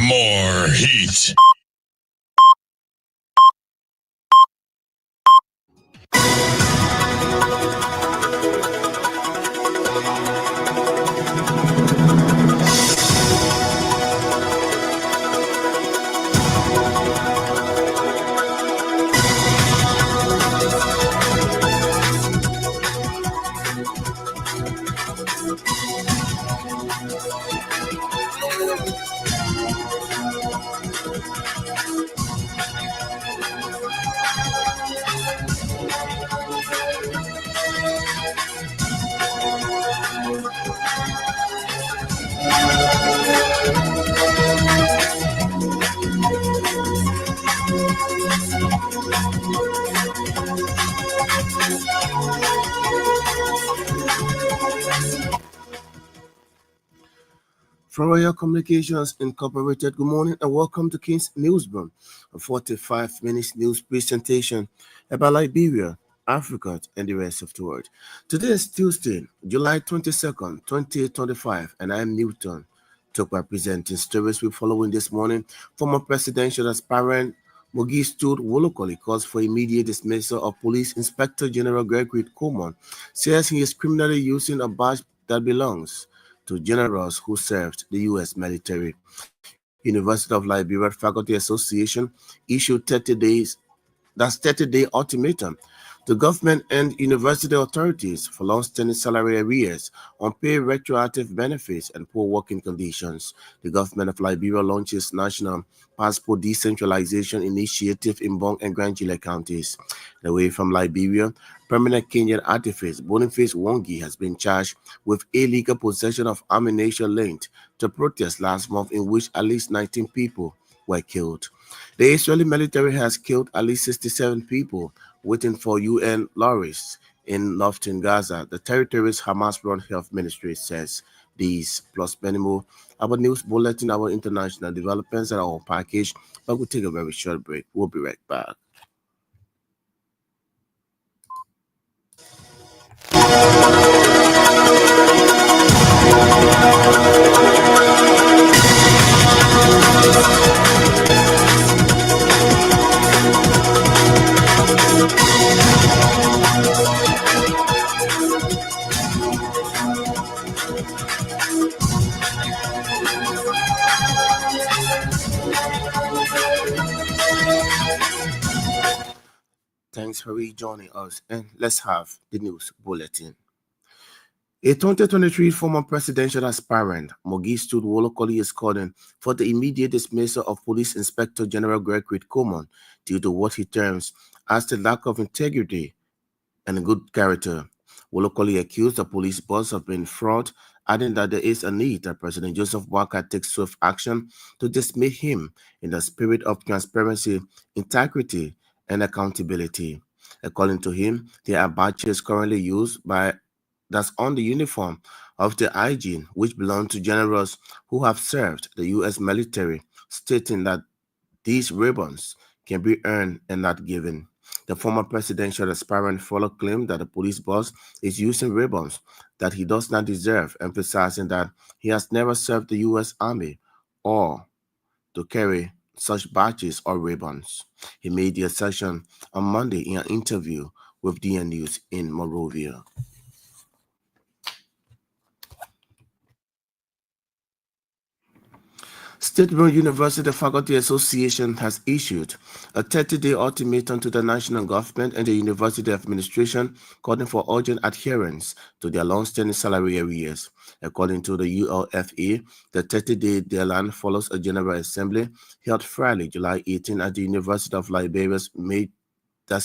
more heat. From Royal Communications Incorporated, good morning and welcome to King's Newsroom, a 45 minutes news presentation about Liberia, Africa, and the rest of the world. Today is Tuesday, July 22nd, 2025, and I am Newton. Talk by presenting stories we're following this morning. Former presidential aspirant Mogistu Wolokoli calls for immediate dismissal of Police Inspector General Gregory Coleman, says he is criminally using a badge that belongs to generals who served the U.S. military. University of Liberia Faculty Association issued 30-day ultimatum to government and university authorities for long-standing salary arrears, unpaid retroactive benefits, and poor working conditions. The government of Liberia launches national passport decentralization initiative in Bong and Grangile counties. Away from Liberia, permanent Kenyan artist Boniface Wongi has been charged with illegal possession of ammunition linked to protests last month in which at least 19 people were killed. The Israeli military has killed at least 67 people waiting for UN lorries in northern Gaza, the territory's Hamas-run health ministry says. These plus many more our news bulletin, our international developments are all packaged, but we'll take a very short break. We'll be right back. Thanks for rejoining us, and let's have the news bulletin. A 2023 former presidential aspirant, Mogistu Wolokoli, is calling for the immediate dismissal of Police Inspector General Gregory Coleman due to what he terms as the lack of integrity and good character. Wolokoli accused the police boss of being fraud, adding that there is a need that President Joseph Boakai takes swift action to dismiss him in the spirit of transparency, integrity, and accountability. According to him, there are badges currently used that's on the uniform of the IG, which belong to generals who have served the U.S. military, stating that these ribbons can be earned and not given. The former presidential aspirant further claimed that the police boss is using ribbons that he does not deserve, emphasizing that he has never served the U.S. Army or to carry such badges or ribbons. He made the assertion on Monday in an interview with DN News in Monrovia. State Broom University Faculty Association has issued a 30-day ultimatum to the national government and the university administration calling for urgent adherence to their long-standing salary arrears. According to the ULFA, the 30-day deadline follows a General Assembly held Friday, July 18 at the University of Liberia's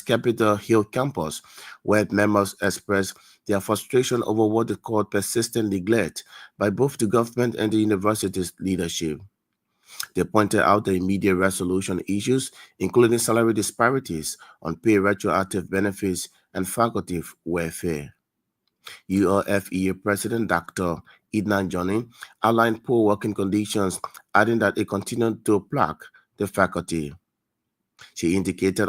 Capitol Hill campus, where members expressed their frustration over what they called persistent neglect by both the government and the university's leadership. They pointed out the immediate resolution issues, including salary disparities, unpaid retroactive benefits, and faculty welfare. ULFEA President Dr. Edna Johnny outlined poor working conditions, adding that it continued to plague the faculty. She indicated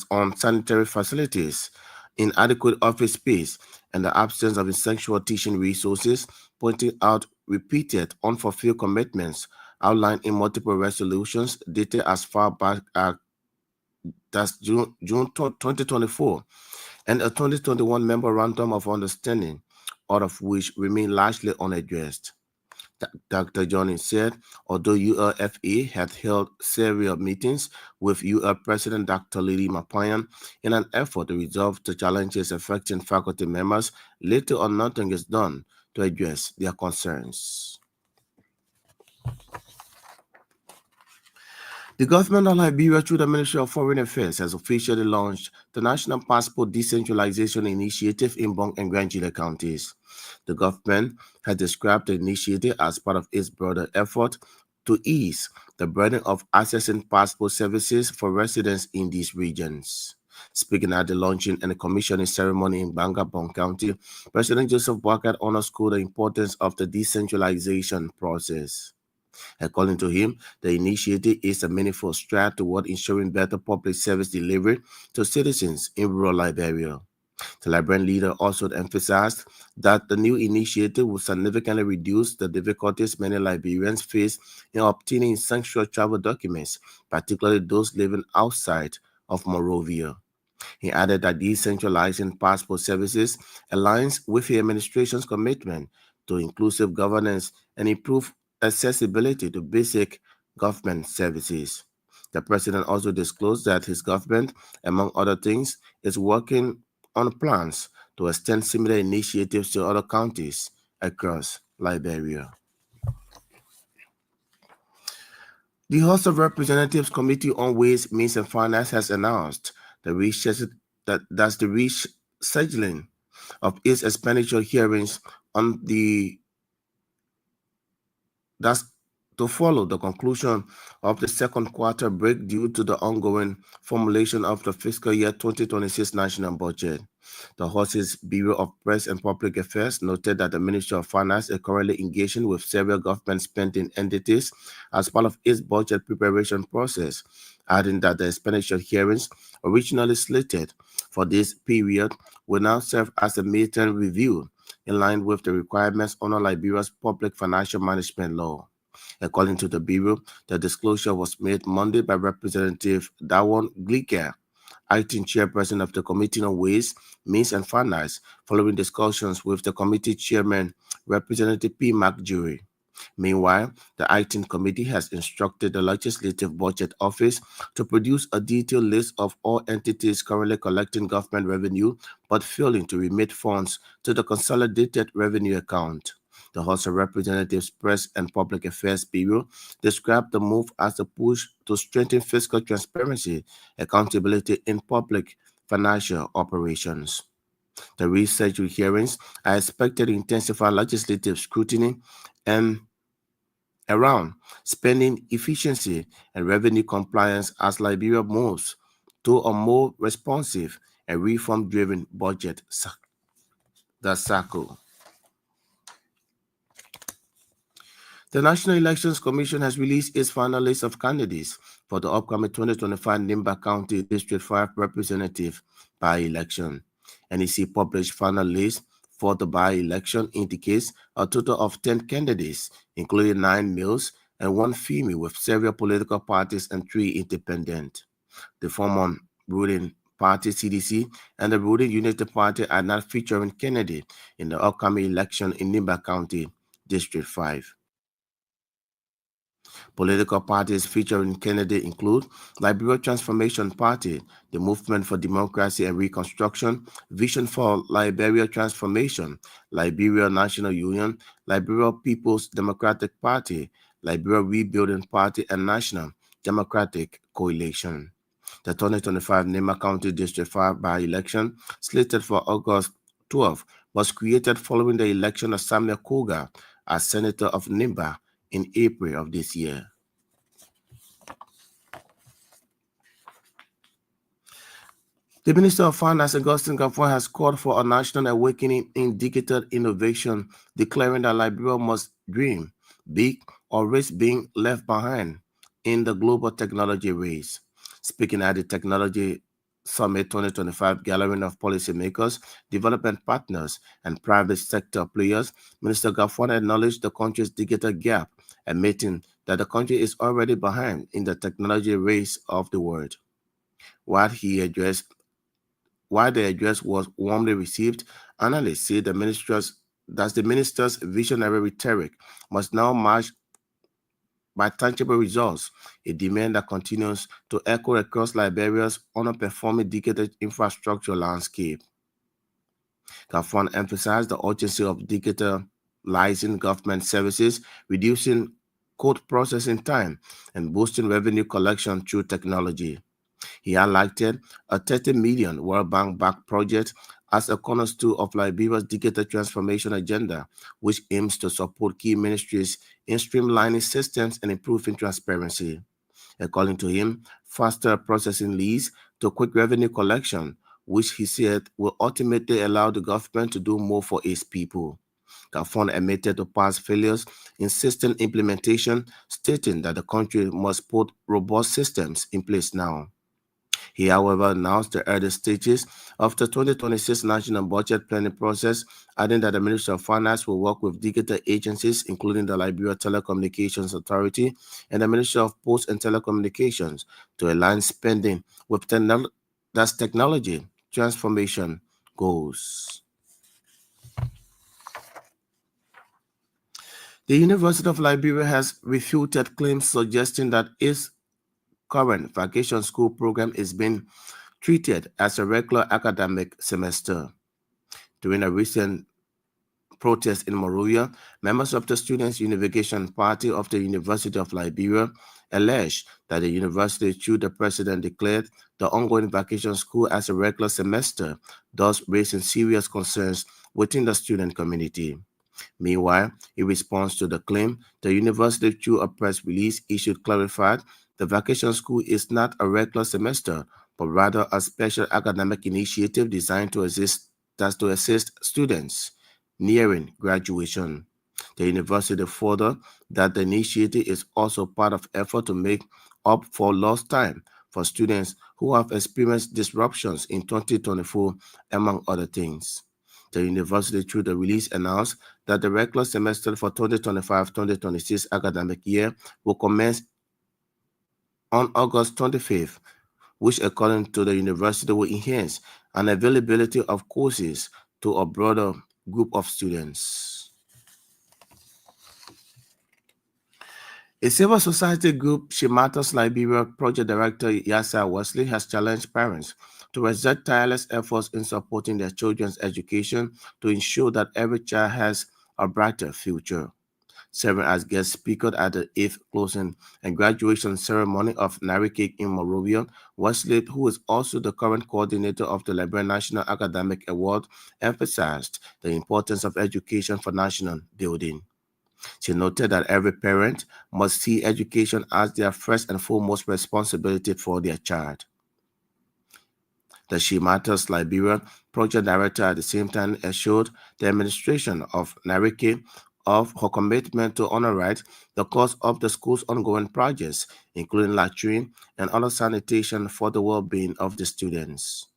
unsanitary facilities, inadequate office space, and the absence of essential teaching resources, pointing out repeated unfulfilled commitments outlined in multiple resolutions dated as far back as June 2024 and a 2021 Memorandum of Understanding, all of which remain largely unaddressed. Dr. Johnny said, although ULFA had held several meetings with UL President Dr. Lily Mapayan in an effort to resolve the challenges affecting faculty members, little or nothing is done to address their concerns. The government of Liberia, through the Ministry of Foreign Affairs, has officially launched the National Passport Decentralization Initiative in Bong and Grangila counties. The government has described the initiative as part of its broader effort to ease the burden of accessing passport services for residents in these regions. Speaking at the launching and commissioning ceremony in Banga, Bong County, President Joseph Boakai underscored the importance of the decentralization process. According to him, the initiative is a meaningful stride toward ensuring better public service delivery to citizens in rural Liberia. The Liberian leader also emphasized that the new initiative will significantly reduce the difficulties many Liberians face in obtaining essential travel documents, particularly those living outside of Monrovia. He added that decentralizing passport services aligns with the administration's commitment to inclusive governance and improve accessibility to basic government services. The president also disclosed that his government, among other things, is working on plans to extend similar initiatives to other counties across Liberia. The House of Representatives Committee on Ways, Means and Finance has announced the rescheduling of its expenditure hearings on that's to follow the conclusion of the second quarter break due to the ongoing formulation of the fiscal year 2026 national budget. The House's Bureau of Press and Public Affairs noted that the Ministry of Finance is currently engaging with several government spending entities as part of its budget preparation process, adding that the expenditure hearings originally slated for this period will now serve as a midterm review in line with the requirements under Liberia's Public Financial Management Law. According to the Bureau, the disclosure was made Monday by Representative Dawon Glicker, acting chairperson of the Committee on Ways, Means and Finance, following discussions with the committee chairman, Representative P. McJury. Meanwhile, the acting committee has instructed the Legislative Budget Office to produce a detailed list of all entities currently collecting government revenue but failing to remit funds to the Consolidated Revenue Account. The House of Representatives Press and Public Affairs Bureau described the move as a push to strengthen fiscal transparency, accountability in public financial operations. The research hearings are expected to intensify legislative scrutiny and around spending efficiency and revenue compliance as Liberia moves to a more responsive and reform-driven budget cycle. The National Elections Commission has released its final list of candidates for the upcoming 2025 Nimba County District 5 representative by-election. NEC published final list for the by-election indicates a total of 10 candidates, including 9 males and 1 female, with several political parties and 3 independent. The former ruling party CDC and the ruling Unity Party are not featuring candidate in the upcoming election in Nimba County District 5. Political parties featuring candidate include Liberia Transformation Party, the Movement for Democracy and Reconstruction, Vision for Liberia Transformation, Liberia National Union, Liberia People's Democratic Party, Liberia Rebuilding Party, and National Democratic Coalition. The 2025 Nema County District 5 by-election, slated for August 12, was created following the election of Samuel Koga as Senator of Nimba in April of this year. The Minister of Finance, Augustine Gafford, has called for a national awakening in digital innovation, declaring that Liberia must dream big or risk being left behind in the global technology race. Speaking at the Technology Summit 2025 gathering of policymakers, development partners, and private sector players, Minister Gafwan acknowledged the country's digital gap, admitting that the country is already behind in the technology race of the world. While he addressed While the address was warmly received, analysts say the minister's visionary rhetoric must now match by tangible results, a demand that continues to echo across Liberia's underperforming digital infrastructure landscape. Gafwan emphasized the urgency of digitalizing government services, reducing code processing time, and boosting revenue collection through technology. He highlighted a 30 million World Bank-backed project as a cornerstone of Liberia's digital transformation agenda, which aims to support key ministries in streamlining systems and improving transparency. According to him, faster processing leads to quick revenue collection, which he said will ultimately allow the government to do more for its people. Gafon admitted to past failures in system implementation, stating that the country must put robust systems in place now. He, however, announced the early stages of the 2026 national budget planning process, adding that the Ministry of Finance will work with digital agencies, including the Liberia Telecommunications Authority and the Ministry of Posts and Telecommunications, to align spending with technology transformation goals. The University of Liberia has refuted claims suggesting that its current vacation school program is being treated as a regular academic semester. During a recent protest in Monrovia, members of the Students' Unification Party of the University of Liberia alleged that the university, through the president, declared the ongoing vacation school as a regular semester, thus raising serious concerns within the student community. Meanwhile, in response to the claim, the university, through a press release issued, clarified the vacation school is not a regular semester, but rather a special academic initiative designed to assist students nearing graduation. The university further that the initiative is also part of effort to make up for lost time for students who have experienced disruptions in 2024, among other things. The university, through the release, announced that the regular semester for 2025-2026 academic year will commence on August 25th, which, according to the university, will enhance an availability of courses to a broader group of students. A civil society group, Shematas Liberia Project Director Yasa Wesley, has challenged parents to exert tireless efforts in supporting their children's education to ensure that every child has a brighter future. Serving as guest speaker at the 8th closing and graduation ceremony of Narikik in Monrovia, Wesley, who is also the current coordinator of the Liberian National Academic Award, emphasized the importance of education for national building. She noted that every parent must see education as their first and foremost responsibility for their child. The She Matters Liberia project director at the same time assured the administration of Narike of her commitment to underwrite the cost of the school's ongoing projects, including latrine and other sanitation for the well-being of the students.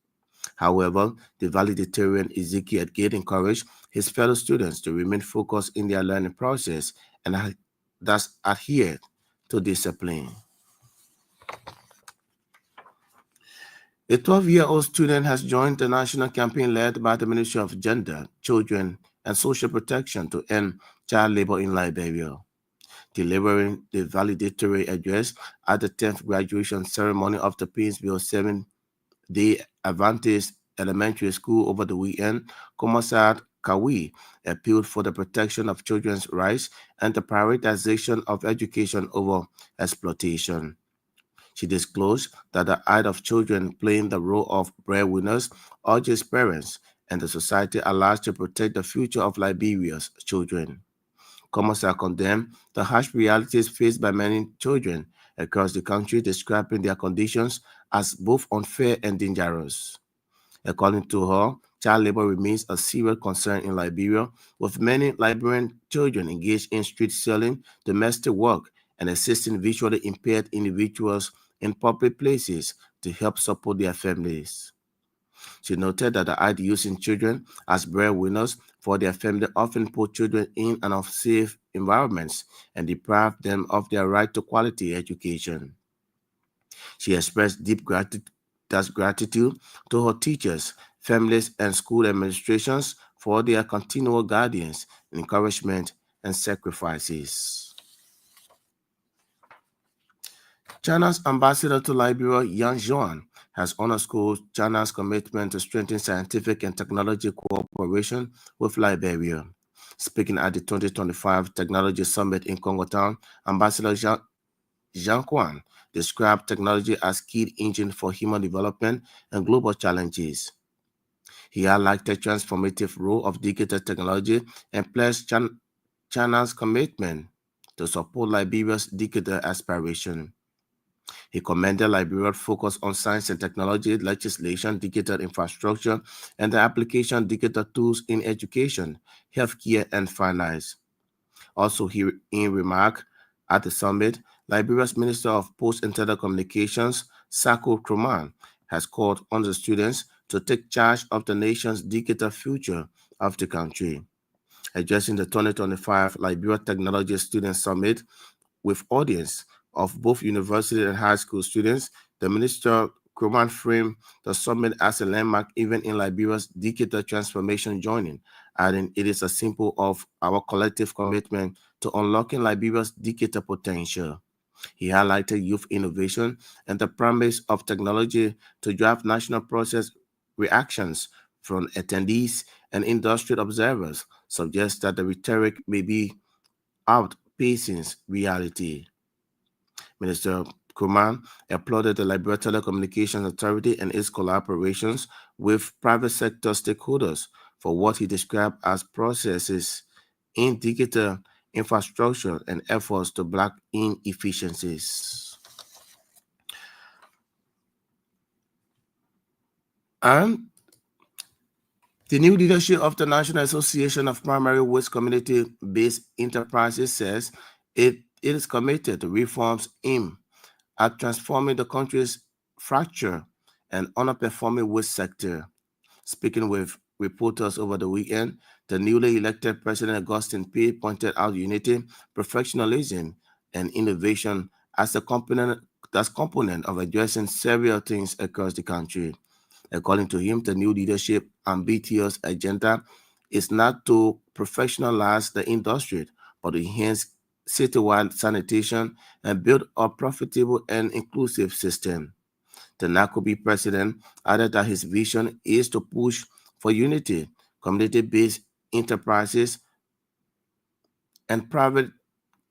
However, the valedictorian Ezekiel Gate encouraged his fellow students to remain focused in their learning process and thus adhere to discipline. A 12-year-old student has joined the national campaign led by the Ministry of Gender, Children, and Social Protection to end child labor in Liberia. Delivering the valedictory address at the 10th graduation ceremony of the Painesville 7-day Adventist Elementary School over the weekend, Commissar Kawi appealed for the protection of children's rights and the prioritization of education over exploitation. She disclosed that the act of children playing the role of breadwinners urges parents and the society at large to protect the future of Liberia's children. Commissar condemned the harsh realities faced by many children across the country, describing their conditions as both unfair and dangerous. According to her, child labor remains a serious concern in Liberia, with many Liberian children engaged in street selling, domestic work, and assisting visually impaired individuals in public places, to help support their families. She noted that the idea using children as breadwinners for their family often put children in unsafe environments and deprive them of their right to quality education. She expressed deep gratitude to her teachers, families, and school administrations for their continual guidance, encouragement, and sacrifices. China's ambassador to Liberia, Yang Zhuan, has underscored China's commitment to strengthen scientific and technology cooperation with Liberia. Speaking at the 2025 Technology Summit in Congo Town, Ambassador Zhang Quan described technology as key engine for human development and global challenges. He highlighted the transformative role of digital technology and pledged China's commitment to support Liberia's digital aspiration. He commended Liberia's focus on science and technology, legislation, digital infrastructure, and the application of digital tools in education, healthcare, and finance. Also, in remark at the summit, Liberia's Minister of Post and Telecommunications, Sako Kroman, has called on the students to take charge of the nation's digital future of the country. Addressing the 2025 Liberia Technology Student Summit with audience of both university and high school students, the Minister Kroman framed the summit as a landmark event in Liberia's digital transformation journey, adding it is a symbol of our collective commitment to unlocking Liberia's digital potential. He highlighted youth innovation and the promise of technology to drive national process reactions from attendees and industry observers, suggests that the rhetoric may be outpacing reality. Minister Kuman applauded the Liberia Telecommunications Authority and its collaborations with private sector stakeholders for what he described as processes in digital infrastructure and efforts to block inefficiencies. And the new leadership of the National Association of Primary Waste Community-Based Enterprises says it is committed to reforms aimed at transforming the country's fractured and underperforming waste sector. Speaking with reporters over the weekend, the newly elected President Augustine P. pointed out unity, professionalism, and innovation as a component of addressing several things across the country. According to him, the new leadership ambitious agenda is not to professionalize the industry, but to enhance citywide sanitation and build a profitable and inclusive system. The NACOB president added that his vision is to push for unity, community-based enterprises, and private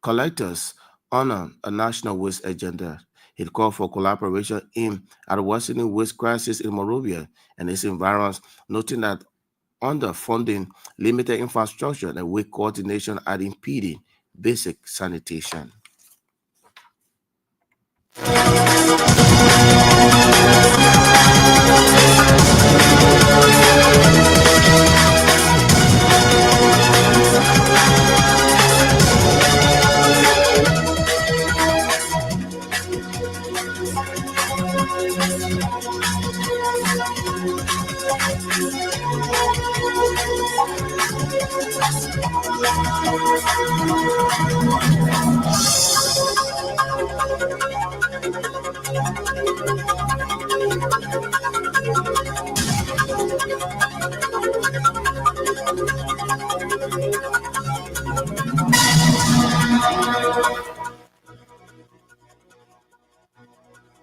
collectors on a national waste agenda. He called for collaboration aimed at worsening waste crisis in Monrovia and its environs, noting that underfunding, limited infrastructure, and weak coordination are impeding basic sanitation.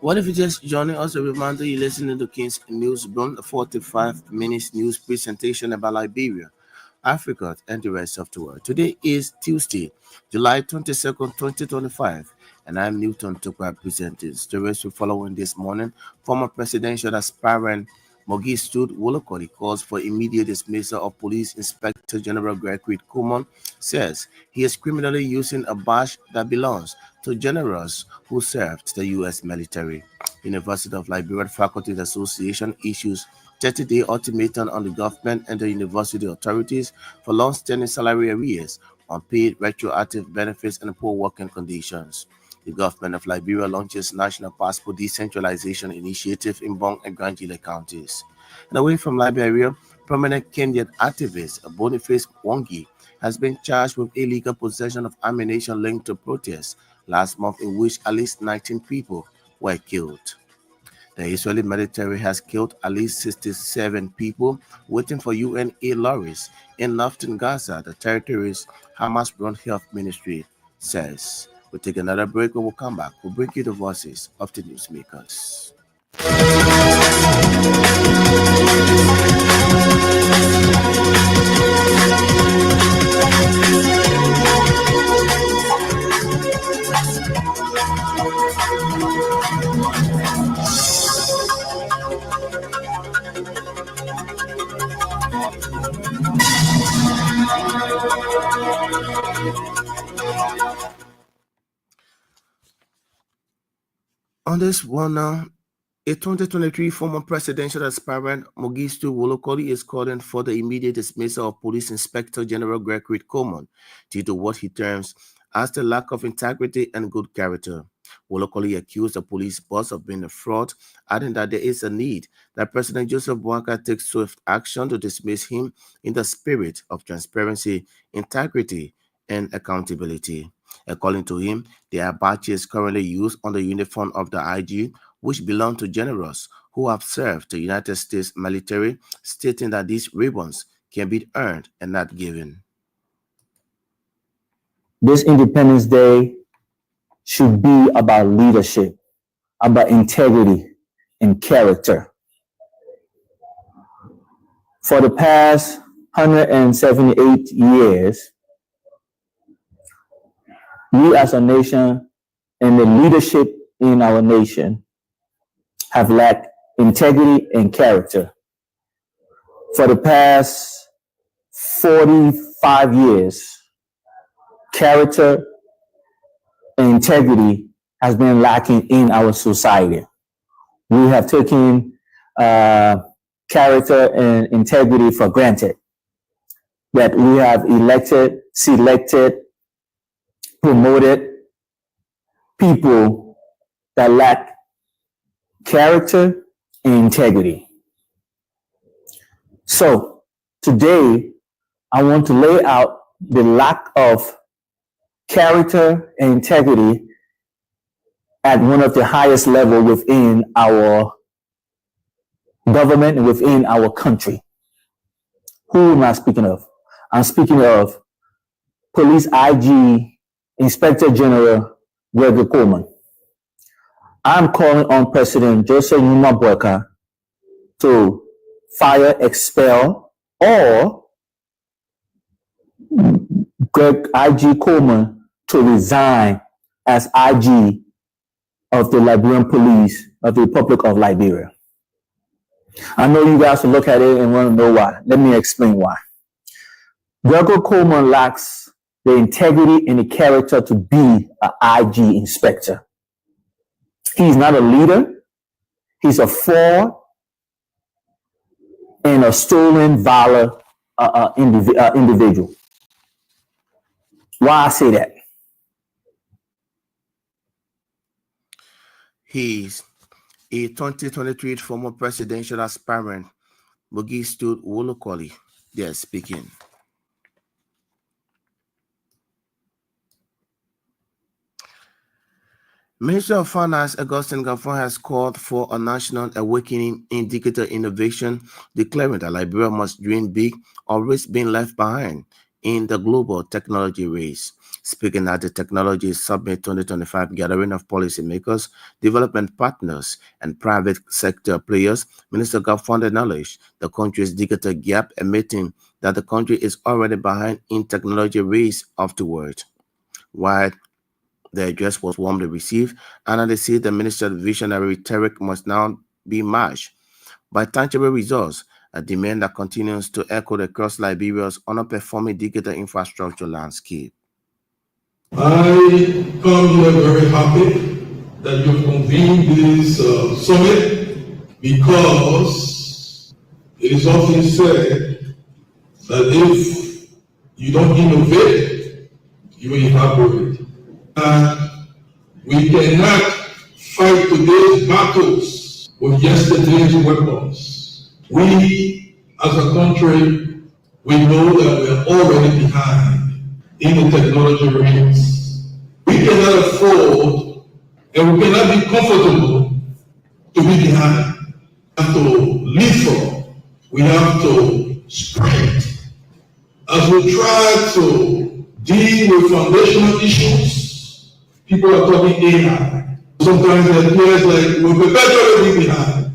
What if you just joining us? A reminder you're listening to King's News Broom, a 45 minutes news presentation about Liberia, Africa, and the rest of the world. Today is Tuesday, July 22nd, 2025, and I'm Newton Tukwa presenting stories we following this morning. Former presidential aspirant Mogistud Wolokoli calls for immediate dismissal of Police Inspector General Gregory Kumon, says he is criminally using a badge that belongs to generals who served the U.S. military. University of Liberia Faculty Association issues 30-day ultimatum on the government and the university authorities for long-standing salary arrears, unpaid retroactive benefits, and poor working conditions. The government of Liberia launches National Passport Decentralization Initiative in Bong and Granjile counties. And away from Liberia, prominent Kenyan activist Boniface Wangi has been charged with illegal possession of ammunition linked to protests last month in which at least 19 people were killed. The Israeli military has killed at least 67 people waiting for UN aid lorries in northern Gaza, the territory's Hamas-run health ministry says. We'll take another break. When we come back, we'll bring you the voices of the newsmakers. On this one now, a 2023 former presidential aspirant, Mogistu Wolokoli, is calling for the immediate dismissal of Police Inspector General Gregory Coleman due to what he terms as the lack of integrity and good character. Wolokoli accused the police boss of being a fraud, adding that there is a need that President Joseph Boakai takes swift action to dismiss him in the spirit of transparency, integrity, and accountability. According to him, there are badges currently used on the uniform of the IG, which belong to generals who have served the United States military, stating that these ribbons can be earned and not given. This Independence Day should be about leadership, about integrity and character. For the past 178 years, we as a nation and the leadership in our nation have lacked integrity and character. For the past 45 years, character and integrity has been lacking in our society. We have taken character and integrity for granted. That we have elected, selected, promoted people that lack character and integrity. So today, I want to lay out the lack of character and integrity at one of the highest level within our government and within our country. Who am I speaking of? I'm speaking of Police IG Inspector General Gregory Coleman. I'm calling on President Joseph Boakai to fire, expel, or Greg IG Coleman to resign as IG of the Liberian Police of the Republic of Liberia. I know you guys will look at it and want to know why. Let me explain why. Gregory Coleman lacks the integrity and the character to be an IG inspector. He's not a leader. He's a fraud and a stolen valor individual. Why I say that? He's a 2023 former presidential aspirant, Mogistu Wolokoli. They are speaking. Minister of Finance Augustine Gaffon has called for a national awakening in digital innovation, declaring that Liberia must dream big or risk being left behind in the global technology race. Speaking at the Technology Summit 2025 gathering of policymakers, development partners, and private sector players, Minister Gaffon acknowledged the country's digital gap, admitting that the country is already behind in technology race of the world. While the address was warmly received, and they said the minister's visionary rhetoric must now be matched by tangible results, a demand that continues to echo across Liberia's underperforming digital infrastructure landscape. I come here very happy that you convened this summit, because it is often said that if you don't innovate, you will evaporate. We cannot fight today's battles with yesterday's weapons. We, as a country, we know that we are already behind in the technology race. We cannot afford and we cannot be comfortable to be behind. We have to leapfrog. We have to sprint. As we try to deal with foundational issues, people are talking AI. Sometimes it appears like we're perpetually behind,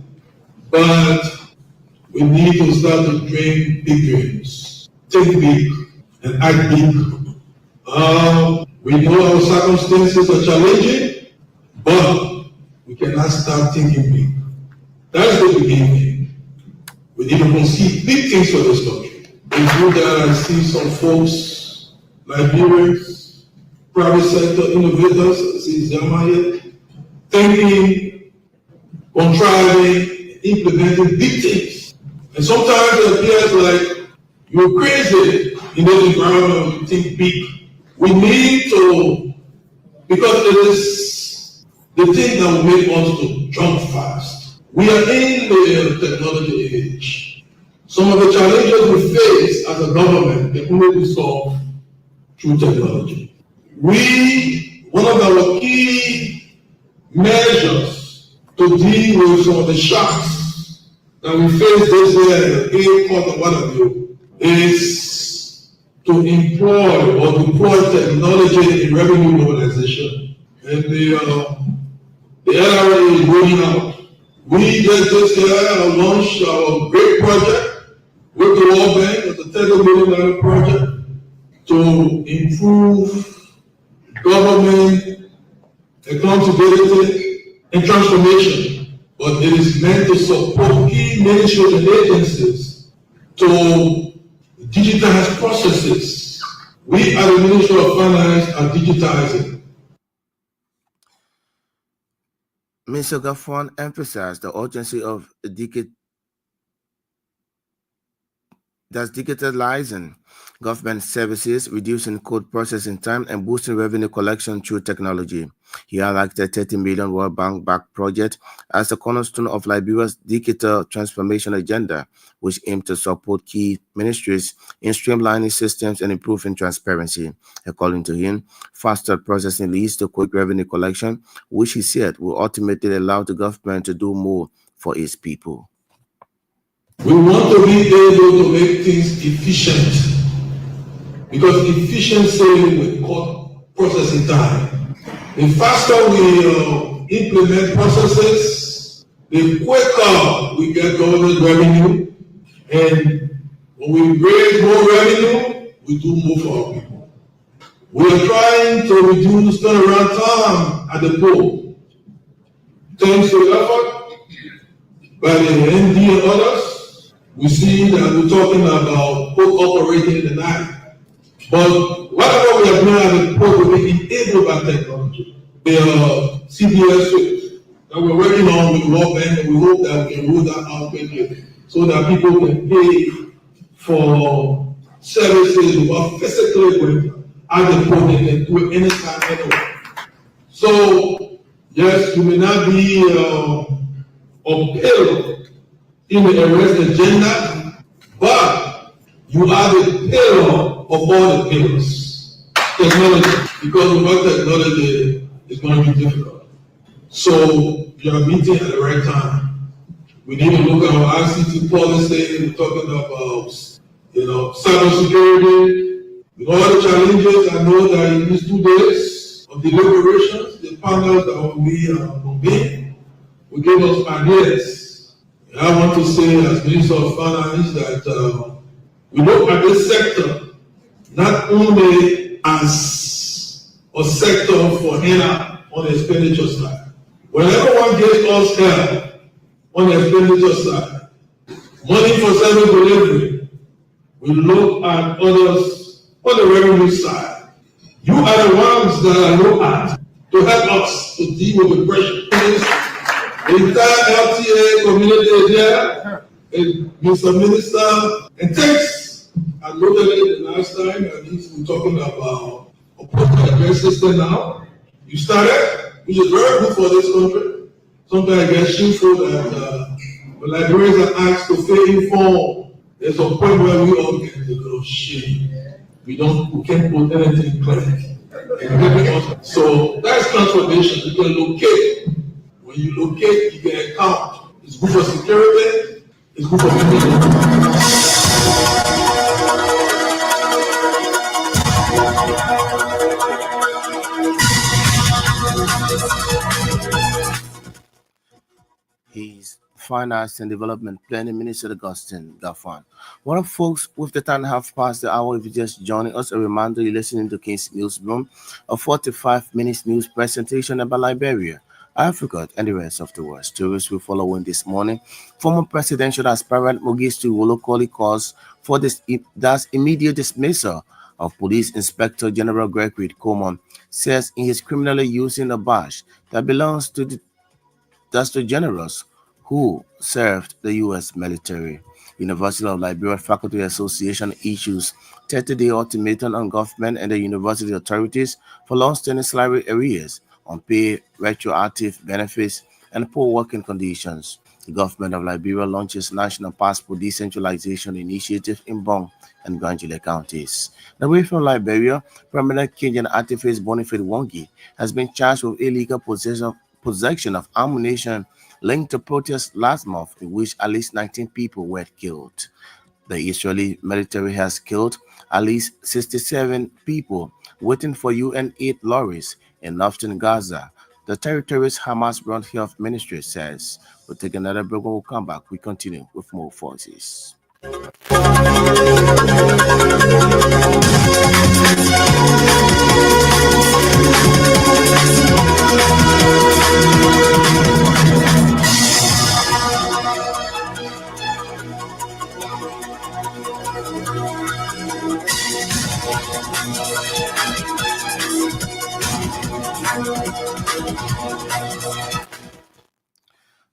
but we need to start to dream big dreams, think big, and act big. We know our circumstances are challenging, but we cannot start thinking big. That's the beginning. We need to conceive big things for this country. It's good that I see some folks, Liberians, private sector innovators, I see Zama here, thinking, contriving, implementing big things. And sometimes it appears like you're crazy in this environment when you think big. We need to, because it is the thing that will make us to jump fast. We are in the technology age. Some of the challenges we face as a government can only be solved through technology. One of our key measures to deal with some of the shocks that we face this year, the court and what have you, is to employ or deploy technology in revenue mobilization. And the LRA is rolling out. We just this year launched our great project with the World Bank, it's a $30 million project to improve government accountability and transformation. But it is meant to support key ministries and agencies to digitize processes. We at the Ministry of Finance are digitizing. Mr. Gaffron emphasized the urgency of digitalizing government services, reducing code processing time, and boosting revenue collection through technology. He highlighted the $30 million World Bank-backed project as the cornerstone of Liberia's digital transformation agenda, which aimed to support key ministries in streamlining systems and improving transparency. According to him, faster processing leads to quick revenue collection, which he said will ultimately allow the government to do more for its people. We want to be able to make things efficient, because efficiency will cut processing time. The faster we implement processes, the quicker we get government revenue, and when we raise more revenue, we do more for our people. We are trying to reduce turnaround time at the poll. Thanks to the effort by the ND and others, we see that we're talking about port operating in the night. But whatever we are doing at the port will be enabled by technology. The CBS suite that we're working on with the World Bank, and we hope that we can roll that out quickly so that people can pay for services without physically going at the port. They can do it anytime, anywhere. So, yes, you may not be a pillar in the arrest agenda, but you are the pillar of all the pillars. Technology, because without technology, it's going to be difficult. So you are meeting at the right time. We need to look at our ICT policy. We're talking about, cybersecurity. With all the challenges, I know that in these 2 days of deliberations, the panel that will be convened will give us ideas. I want to say, as Minister of Finance, that we look at this sector not only as a sector for help on the expenditure side. Whenever one gives us help on the expenditure side, money for service delivery, we look at others on the revenue side. You are the ones that I look at to help us to deal with the pressure. The entire LTA community is here, and Mr. Minister, and thanks. I looked at it the last time, and we're talking about a post-address system now. You started, which is very good for this country. Sometimes I get shameful that when Liberians are asked to stay informed, there's a point where we all get a little shame. We can't put anything clear. So that's transformation. You can locate. When you locate, you can account. It's good for security. It's good for people. His Finance and Development Planning Minister Augustine Gaffan. Well, folks, with the time half past the hour, if you just joining us, a reminder you're listening to King's Newsroom, a 45 minutes news presentation about Liberia, Africa, and the rest of the world. Stories we follow in this morning. Former presidential aspirant Mogistu Wolokoli calls for that's immediate dismissal of Police Inspector General Gregory Coleman, says he is criminally using a badge that belongs to the generals who served the U.S. military. University of Liberia Faculty Association issues 30-day ultimatum on government and the university authorities for long-standing salary arrears, unpaid retroactive benefits, and poor working conditions. The government of Liberia launches National Passport Decentralization Initiative in Bong and Granjile counties. Away from Liberia, prominent Kenyan activist Boniface Wongi has been charged with illegal possession of ammunition linked to protests last month in which at least 19 people were killed. The Israeli military has killed at least 67 people waiting for UN aid lorries in northern Gaza. The territory's Hamas-run health ministry says. We'll take another break. When we come back, we continue with more forces.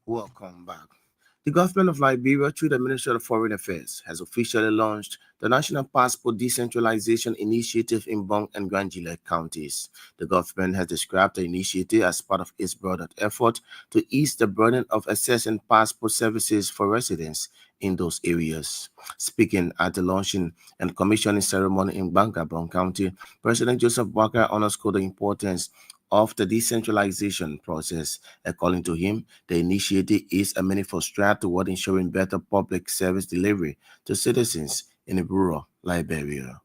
Welcome back. The government of Liberia, through the Ministry of Foreign Affairs, has officially launched the National Passport Decentralization Initiative in Bong and Granjile counties. The government has described the initiative as part of its broader effort to ease the burden of accessing passport services for residents in those areas. Speaking at the launching and commissioning ceremony in Bangabong County, President Joseph Boakai underscored the importance of the decentralization process. According to him, the initiative is a meaningful step toward ensuring better public service delivery to citizens in rural Liberia.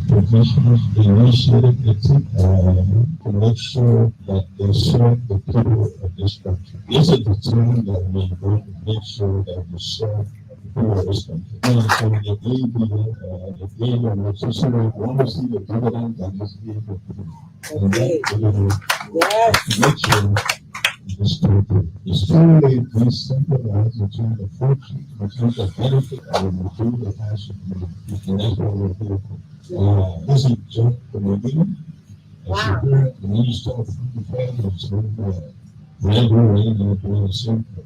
Professionals initiated to make sure that they serve the people of this country. This is the time that we going to make sure that we serve the people of this country. And so the ABA, want to see the dividend that is here for people. And that dividend to make sure this country is truly decentralized in terms of function, in terms of benefit, and in terms of passion. And that's what we're here for. This is just the beginning. Wow. The Minister of Affairs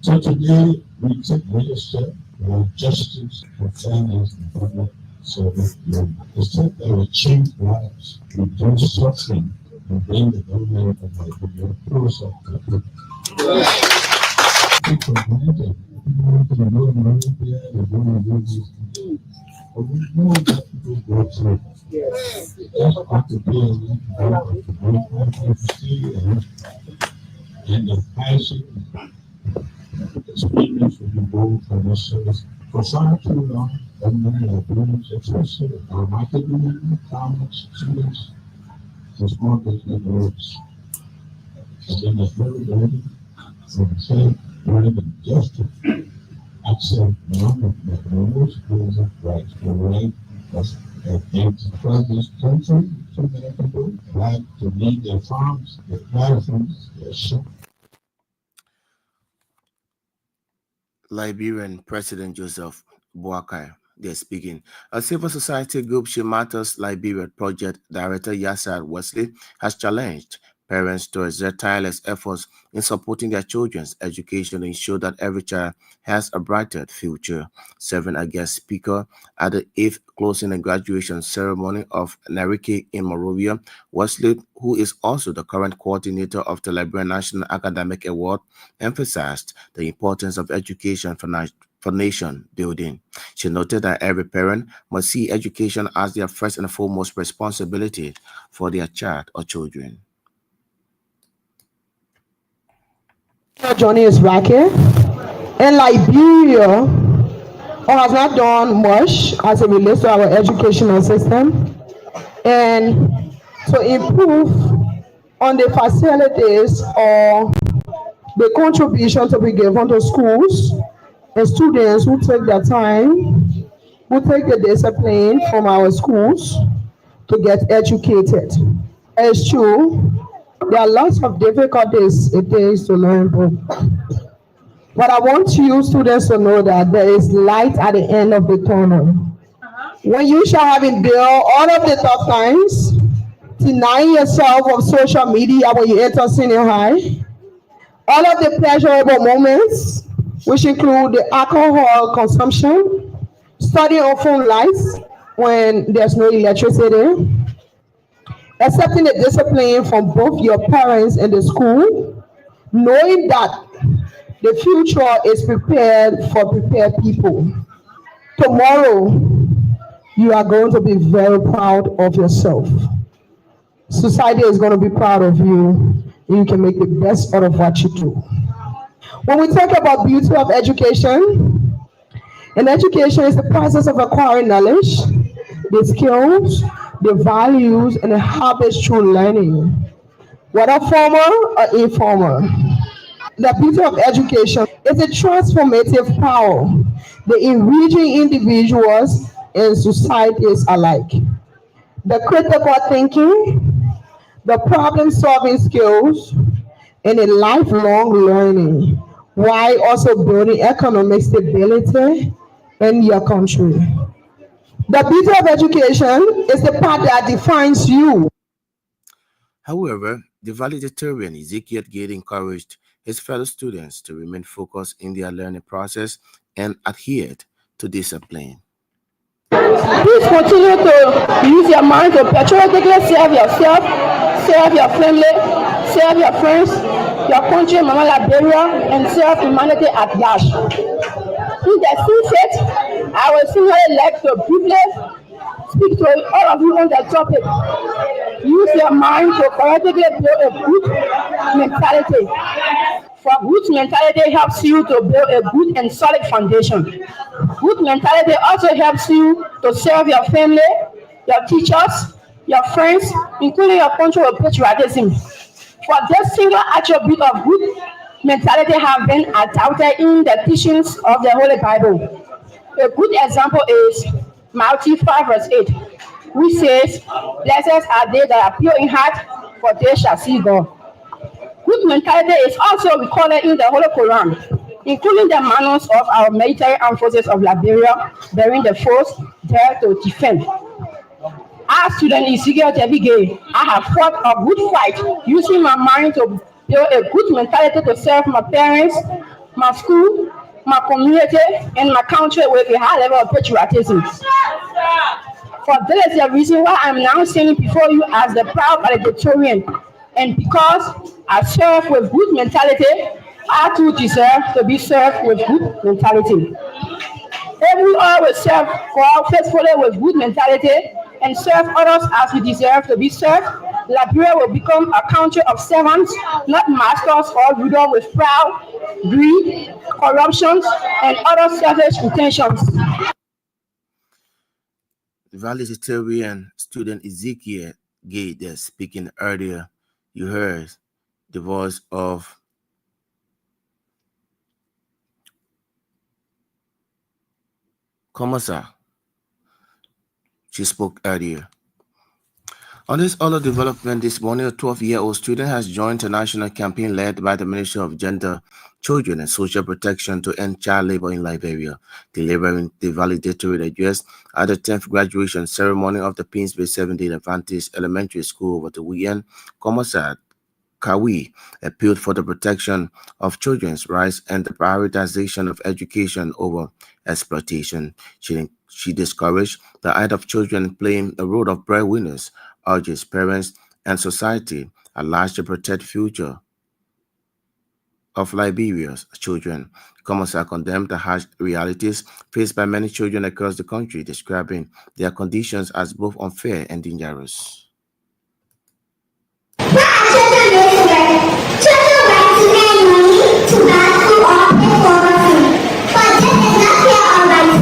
So today we take another step for justice for families and public service. The step that will change lives, reduce suffering, and bring the government of Liberia closer to the people. People granted. People know Liberia, they don't know this. But we know that people go through. Yes. That's what the bill is about, and the passion, experience will be bold for this service. For far too long, government librarians, especially our marketing, farmers, students, and small business owners, have been very ready for the same kind of justice. Accept none of the most basic rights, the right of this country, so many people like to leave their farms, their livelihoods, their shop. Liberian President Joseph Boakai, they're speaking. A civil society group, She Matters Liberia Project Director Yasser Wesley, has challenged parents to exert tireless efforts in supporting their children's education to ensure that every child has a brighter future. Serving as guest speaker at the 8th closing and graduation ceremony of Narike in Monrovia, Wesley, who is also the current coordinator of the Liberian National Academic Award, emphasized the importance of education for nation building. She noted that every parent must see education as their first and foremost responsibility for their child or children. Johnny is Racket. In Liberia, has not done much as it relates to our educational system, and to improve on the facilities or the contribution to be given to schools and students who take the time, who take the discipline from our schools to get educated. It's true, there are lots of difficulties it takes to learn book. But I want you students to know that there is light at the end of the tunnel. When you shall have endured all of the tough times, denying yourself of social media when you enter senior high, all of the pleasurable moments, which include the alcohol consumption, studying on phone lights when there's no electricity, accepting the discipline from both your parents and the school, knowing that the future is prepared for prepared people. Tomorrow, you are going to be very proud of yourself. Society is going to be proud of you, and you can make the best out of what you do. When we talk about beauty of education, and education is the process of acquiring knowledge, the skills, the values, and the habits through learning, whether formal or informal. The beauty of education is a transformative power, the enriching individuals and societies alike. The critical thinking, the problem-solving skills, and a lifelong learning, while also building economic stability in your country. The beauty of education is the part that defines you. However, the valedictorian Ezekiel Gate encouraged his fellow students to remain focused in their learning process and adhered to discipline. Please continue to use your mind to patriotically serve yourself, serve your family, serve your friends, your country, Mama Liberia, and serve humanity at large. In the same faith, I would similarly like to briefly speak to all of you on the topic. Use your mind to correctly build a good mentality. For good mentality helps you to build a good and solid foundation. Good mentality also helps you to serve your family, your teachers, your friends, including your country with patriotism. For this single attribute of good mentality have been adopted in the teachings of the Holy Bible. A good example is Matthew 5 verse 8, which says, "Blessed are they that are pure in heart, for they shall see God." Good mentality is also recorded in the Holy Quran, including the manuals of our military armed forces of Liberia, bearing the force there to defend. As student Ezekiel Tebige, I have fought a good fight using my mind to build a good mentality to serve my parents, my school, my community, and my country with a high level of patriotism. For this is the reason why I'm now standing before you as the proud valedictorian. And because I serve with good mentality, I too deserve to be served with good mentality. If we all will serve God faithfully with good mentality and serve others as we deserve to be served, Liberia will become a country of servants, not masters or rulers with proud, greed, corruption, and other selfish intentions. The valedictorian student Ezekiel Gate speaking earlier, you heard the voice of Komasa. She spoke earlier. On this other development this morning, a 12-year-old student has joined a national campaign led by the Ministry of Gender, Children and Social Protection to end child labor in Liberia, delivering the valedictory address at the 10th graduation ceremony of the Painsbay 7th Adventist Elementary School over the weekend. Komasa Kawi appealed for the protection of children's rights and the prioritization of education over exploitation. She discouraged the idea of children playing the role of breadwinners, urges parents and society at large to protect future of Liberia's children. Commercer condemned the harsh realities faced by many children across the country, describing their conditions as both unfair and dangerous. Children want to make money to buy food or pay for food, but this is not fair or right.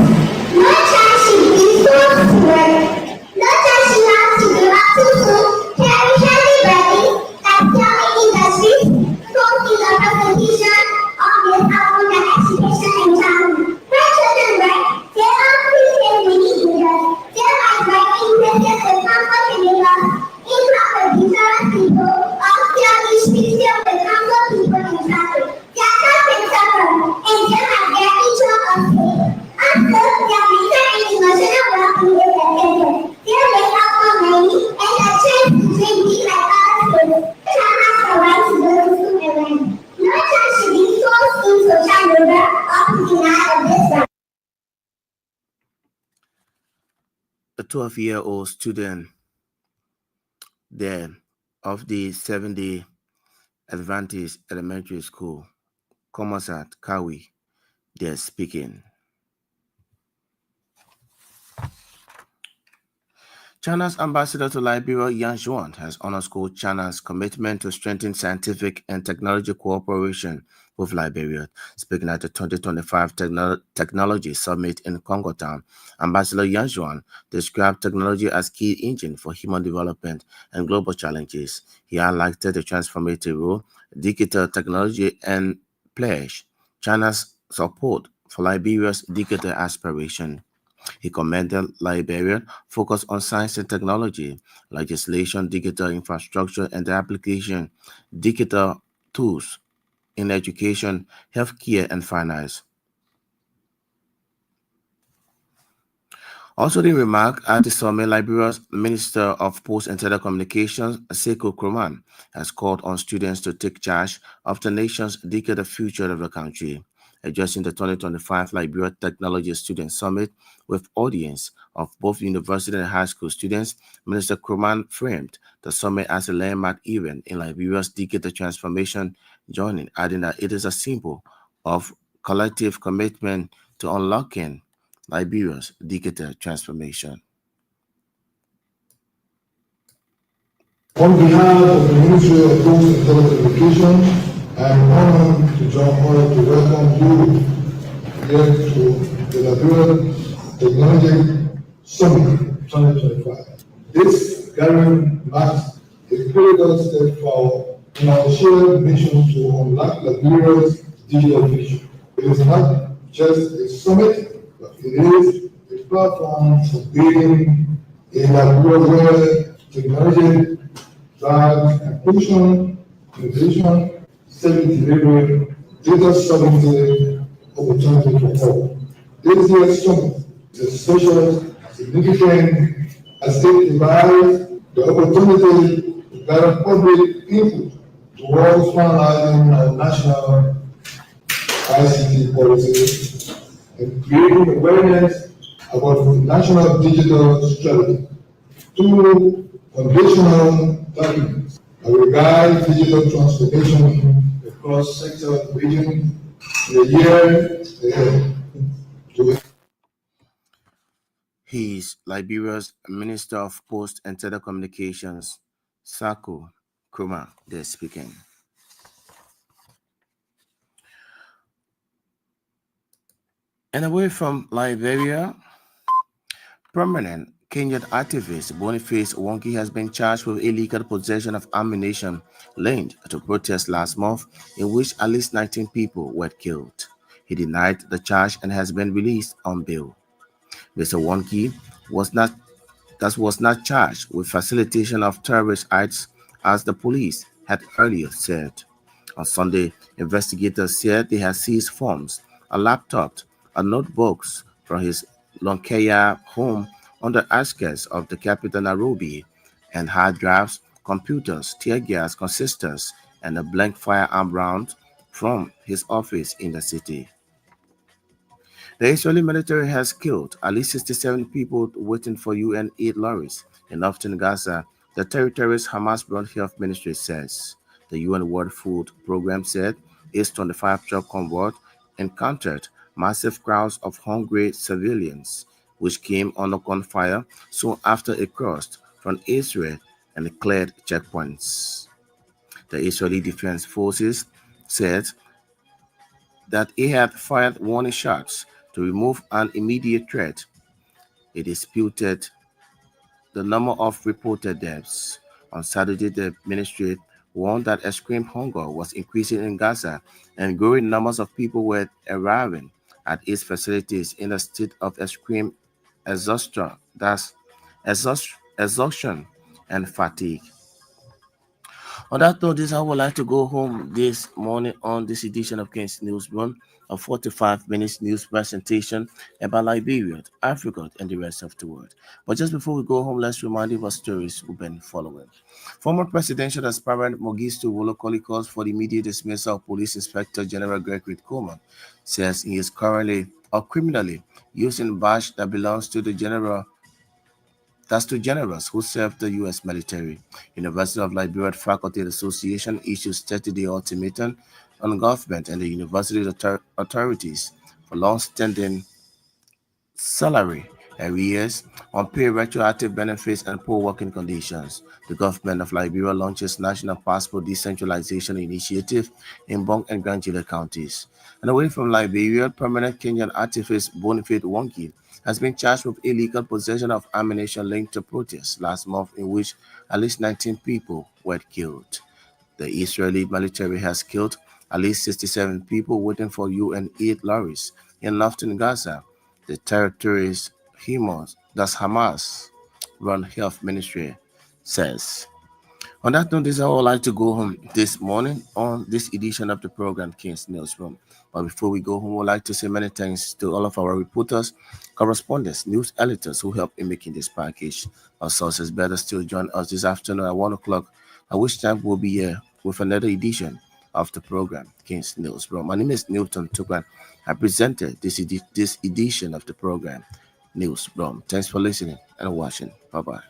No child should be forced to work. No child should have to grow up too soon, carry heavy burdens, like selling industries, posting a presentation of this outcome that education and childhood. When children work, they are prepaid many leaders. They might work in places with comfort and labor, income with different people, or fairly still with comfort people in traffic. They are not suffering, and they have their mutual unsafe. Until their mental and emotional well-being is affected. They miss out on money and a chance to dream big like other kids. Child has the right to go to school and learn. No child should be forced into child labor or to deny of this right. A 12-year-old student there of the 7-day Adventist Elementary School, Commerce Kawi, they're speaking. China's ambassador to Liberia, Yang Zhuan, has underscored China's commitment to strengthen scientific and technology cooperation with Liberia. Speaking at the 2025 Technology Summit in Congo Town, Ambassador Yang Zhuan described technology as key engine for human development and global challenges. He highlighted the transformative role digital technology and pledged China's support for Liberia's digital aspiration. He commended Liberia focus on science and technology, legislation, digital infrastructure, and the application digital tools in education, healthcare, and finance. Also, the remark at the summit, Liberia's Minister of Posts and Telecommunications, Sekou Kroman, has called on students to take charge of the nation's digital future of the country. Addressing the 2025 Liberia Technology Student Summit with audience of both university and high school students, Minister Kroman framed the summit as a landmark event in Liberia's digital transformation journey, adding that it is a symbol of collective commitment to unlocking Liberia's digital transformation. On behalf of the Ministry of Posts and Telecommunications, I am honored to welcome you here to the Liberia Technology Summit 2025. This gathering marks a critical step forward in our shared mission to unlock Liberia's digital future. It is not just a summit, but it is a platform for building a Liberia where technology drives inclusion, innovation, stability, delivery, data sovereignty, opportunity for all. This year's summit is especially significant as it provides the opportunity to gather public input towards finalizing our national ICT policy and creating awareness about the national digital strategy. Two foundational documents that will guide digital transformation across sector and region in the year ahead. He is Liberia's Minister of Posts and Telecommunications, Sekou Kroman, there speaking. And away from Liberia, prominent Kenyan activist Boniface Wongi has been charged with illegal possession of ammunition linked to protests last month in which at least 19 people were killed. He denied the charge and has been released on bail. Mr. Wongi was not charged with facilitation of terrorist acts as the police had earlier said. On Sunday, investigators said they had seized phones, a laptop, and notebooks from his Lonkeya home on the outskirts of the capital Nairobi, and hard drives, computers, tear gas canisters, and a blank firearm round from his office in the city. The Israeli military has killed at least 67 people waiting for UN aid lorries in northern Gaza, the territory's Hamas-run health ministry says. The UN World Food Program said its 25-truck convoy encountered massive crowds of hungry civilians, which came under gunfire soon after it crossed from Israel and cleared checkpoints. The Israeli Defense Forces said that it had fired warning shots to remove an immediate threat. It disputed the number of reported deaths. On Saturday, the ministry warned that extreme hunger was increasing in Gaza and growing numbers of people were arriving at its facilities in a state of extreme exhaustion, exhaustion and fatigue. On that note, I would like to go home this morning on this edition of King's Newsroom, a 45 minutes news presentation about Liberia, Africa, and the rest of the world. But just before we go home, let's remind you what stories we've been following. Former presidential aspirant Mogistu Wolokoli calls for the immediate dismissal of Police Inspector General Gregory Coleman, says he is currently or criminally using badge that belongs to the general. That's to generals who serve the U.S. military. University of Liberia Faculty Association issues 30-day ultimatum on government and the university authorities for long-standing salary arrears, unpaid retroactive benefits, and poor working conditions. The government of Liberia launches National Passport Decentralization Initiative in Bong and Granjila counties. And away from Liberia, permanent Kenyan activist Boniface Wongi has been charged with illegal possession of ammunition linked to protests last month, in which at least 19 people were killed. The Israeli military has killed at least 67 people waiting for UN aid lorries in northern Gaza. The territory's Hamas run health ministry says. On that note, this is how I would like to go home this morning on this edition of the program King's Newsroom. But before we go home, I would like to say many thanks to all of our reporters, correspondents, news editors who helped in making this package. Our sources better still join us this afternoon at 1 o'clock, at which time we'll be here with another edition of the program King's Newsroom. My name is Newton Tukwan. I presented this edition of the program Newsroom. Thanks for listening and watching. Bye-bye.